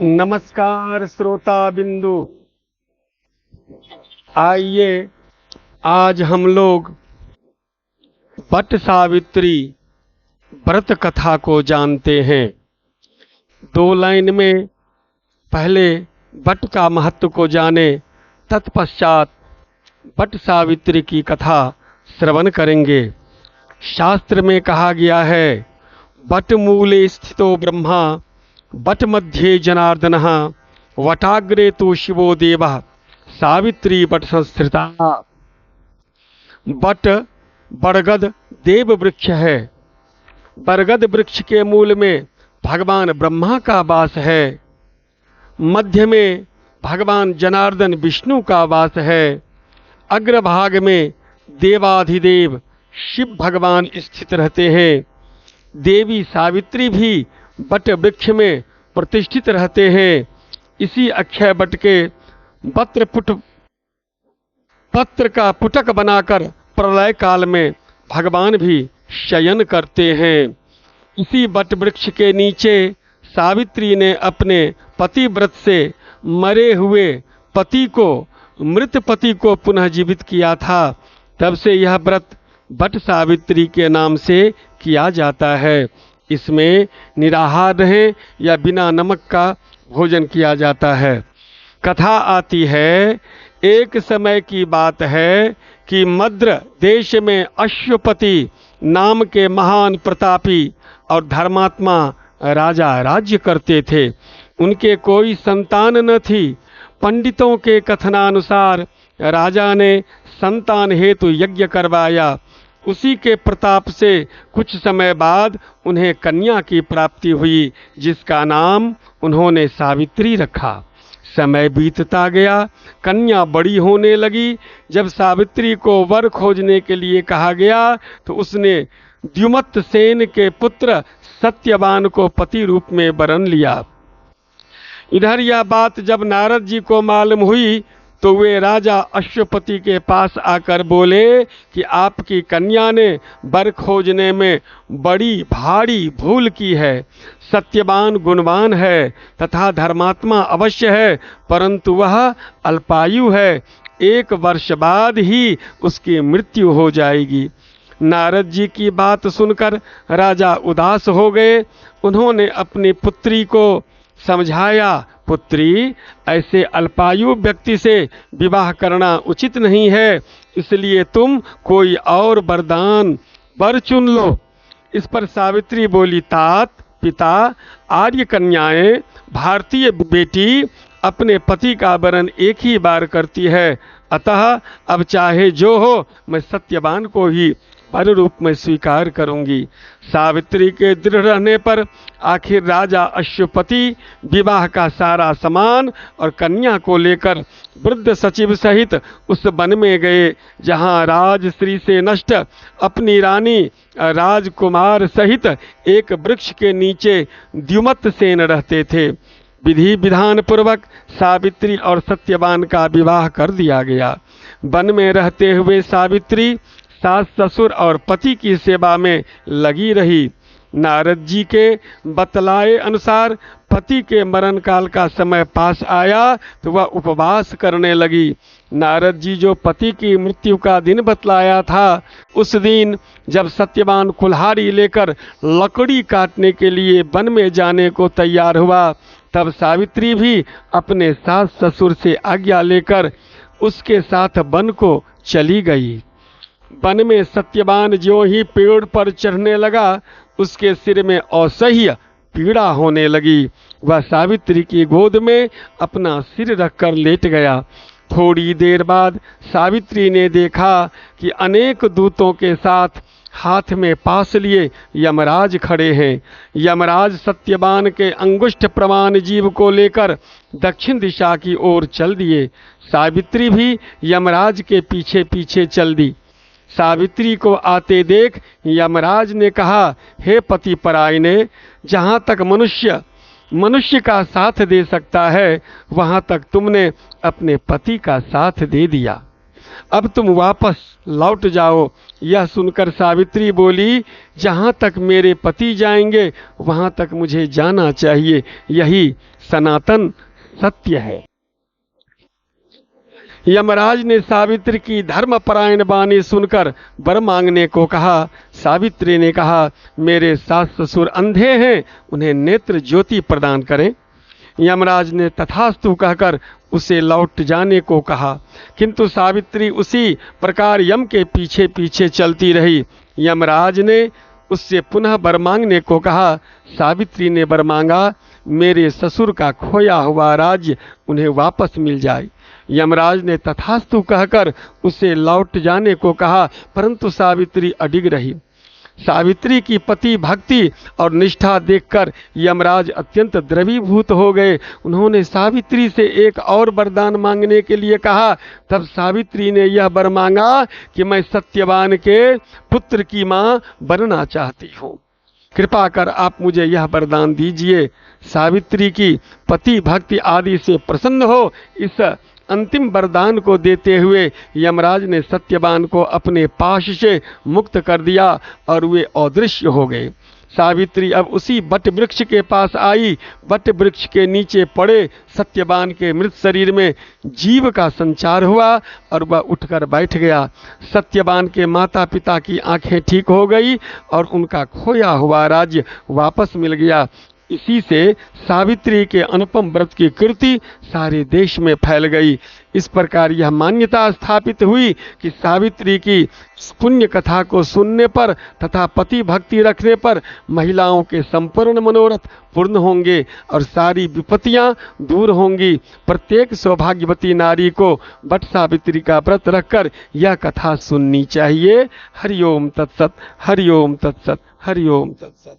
नमस्कार श्रोता बिंदु। आइए आज हम लोग वट सावित्री व्रत कथा को जानते हैं। दो लाइन में पहले वट का महत्व को जाने, तत्पश्चात वट सावित्री की कथा श्रवण करेंगे। शास्त्र में कहा गया है, वट मूले स्थितो ब्रह्मा वट मध्ये जनार्दनः वटाग्रे तो शिवो देवः सावित्री वट संस्थिता। वट बरगद देव वृक्ष है। बरगद वृक्ष के मूल में भगवान ब्रह्मा का वास है। मध्य में भगवान जनार्दन विष्णु का वास है। अग्रभाग में देवाधिदेव शिव भगवान स्थित रहते हैं। देवी सावित्री भी वट वृक्ष में प्रतिष्ठित रहते हैं। इसी अक्षय वट के पत्र का पुटक बनाकर प्रलय काल में भगवान भी शयन करते हैं। इसी वट वृक्ष के नीचे सावित्री ने अपने पतिव्रत से मरे हुए मृत पति को पुनः जीवित किया था। तब से यह व्रत वट सावित्री के नाम से किया जाता है। इसमें निराहार रहे या बिना नमक का भोजन किया जाता है। कथा आती है, एक समय की बात है कि मद्र देश में अश्वपति नाम के महान प्रतापी और धर्मात्मा राजा राज्य करते थे। उनके कोई संतान न थी। पंडितों के कथनानुसार राजा ने संतान हेतु यज्ञ करवाया। उसी के प्रताप से कुछ समय बाद उन्हें कन्या की प्राप्ति हुई, जिसका नाम उन्होंने सावित्री रखा। समय बीतता गया, कन्या बड़ी होने लगी। जब सावित्री को वर खोजने के लिए कहा गया तो उसने द्युमत सेन के पुत्र सत्यवान को पति रूप में वरण लिया। इधर यह बात जब नारद जी को मालूम हुई तो वे राजा अश्वपति के पास आकर बोले कि आपकी कन्या ने वर खोजने में बड़ी भारी भूल की है। सत्यवान गुणवान है तथा धर्मात्मा अवश्य है, परंतु वह अल्पायु है। 1 वर्ष बाद ही उसकी मृत्यु हो जाएगी। नारद जी की बात सुनकर राजा उदास हो गए। उन्होंने अपनी पुत्री को समझाया, पुत्री, ऐसे अल्पायु व्यक्ति से विवाह करना उचित नहीं है, इसलिए तुम कोई और वर चुन लो। इस पर सावित्री बोली, तात पिता, आर्य कन्याएं, भारतीय बेटी अपने पति का वरण एक ही बार करती है, अतः अब चाहे जो हो मैं सत्यवान को ही वर रूप में स्वीकार करूंगी। सावित्री के दृढ़ रहने पर आखिर राजा अश्वपति विवाह का सारा सामान और कन्या को लेकर वृद्ध सचिव सहित उस वन में गए जहां राजश्री से नष्ट अपनी रानी राजकुमार सहित एक वृक्ष के नीचे द्युमत सेन रहते थे। विधि विधान पूर्वक सावित्री और सत्यवान का विवाह कर दिया गया। वन में रहते हुए सावित्री सास ससुर और पति की सेवा में लगी रही। नारद जी के बतलाए अनुसार पति के मरण काल का समय पास आया तो वह उपवास करने लगी। नारद जी जो पति की मृत्यु का दिन बतलाया था, उस दिन जब सत्यवान कुल्हाड़ी लेकर लकड़ी काटने के लिए वन में जाने को तैयार हुआ, तब सावित्री भी अपने सास ससुर से आज्ञा लेकर उसके साथ वन को चली गई। वन में सत्यवान जो ही पेड़ पर चढ़ने लगा, उसके सिर में असह्य पीड़ा होने लगी। वह सावित्री की गोद में अपना सिर रखकर लेट गया। थोड़ी देर बाद सावित्री ने देखा कि अनेक दूतों के साथ हाथ में पास लिए यमराज खड़े हैं। यमराज सत्यवान के अंगुष्ठ प्रमाण जीव को लेकर दक्षिण दिशा की ओर चल दिए। सावित्री भी यमराज के पीछे पीछे चल दी। सावित्री को आते देख यमराज ने कहा, हे पति परायणे, जहाँ तक मनुष्य का साथ दे सकता है, वहाँ तक तुमने अपने पति का साथ दे दिया। अब तुम वापस लौट जाओ। यह सुनकर सावित्री बोली, जहाँ तक मेरे पति जाएंगे वहाँ तक मुझे जाना चाहिए, यही सनातन सत्य है। यमराज ने सावित्री की धर्मपरायण वाणी सुनकर वर मांगने को कहा। सावित्री ने कहा, मेरे सास ससुर अंधे हैं, उन्हें नेत्र ज्योति प्रदान करें। यमराज ने तथास्तु कहकर उसे लौट जाने को कहा, किंतु सावित्री उसी प्रकार यम के पीछे पीछे चलती रही। यमराज ने उससे पुनः वर मांगने को कहा। सावित्री ने वर मांगा, मेरे ससुर का खोया हुआ राज्य उन्हें वापस मिल जाए। यमराज ने तथास्तु कहकर उसे लौट जाने को कहा, परंतु सावित्री अडिग रही। सावित्री की पति भक्ति और निष्ठा देखकर यमराज अत्यंत द्रवीभूत हो गए। उन्होंने सावित्री से एक और वरदान मांगने के लिए कहा। तब सावित्री ने यह वर मांगा कि मैं सत्यवान के पुत्र की मां बनना चाहती हूँ, कृपा कर आप मुझे यह वरदान दीजिए। सावित्री की पति भक्ति आदि से प्रसन्न हो इस अंतिम वरदान को देते हुए यमराज ने सत्यवान को अपने पाश से मुक्त कर दिया और वे अदृश्य हो गए। सावित्री अब उसी वट वृक्ष के पास आई। वट वृक्ष के नीचे पड़े सत्यवान के मृत शरीर में जीव का संचार हुआ और वह उठकर बैठ गया। सत्यवान के माता पिता की आंखें ठीक हो गई और उनका खोया हुआ राज्य वापस मिल गया। इसी से सावित्री के अनुपम व्रत की कीर्ति सारे देश में फैल गई। इस प्रकार यह मान्यता स्थापित हुई कि सावित्री की पुण्य कथा को सुनने पर तथा पति भक्ति रखने पर महिलाओं के संपूर्ण मनोरथ पूर्ण होंगे और सारी विपत्तियां दूर होंगी। प्रत्येक सौभाग्यवती नारी को वट सावित्री का व्रत रखकर यह कथा सुननी चाहिए। हरिओम तत्सत, हरिओम तत्सत, हरिओम तत्सत।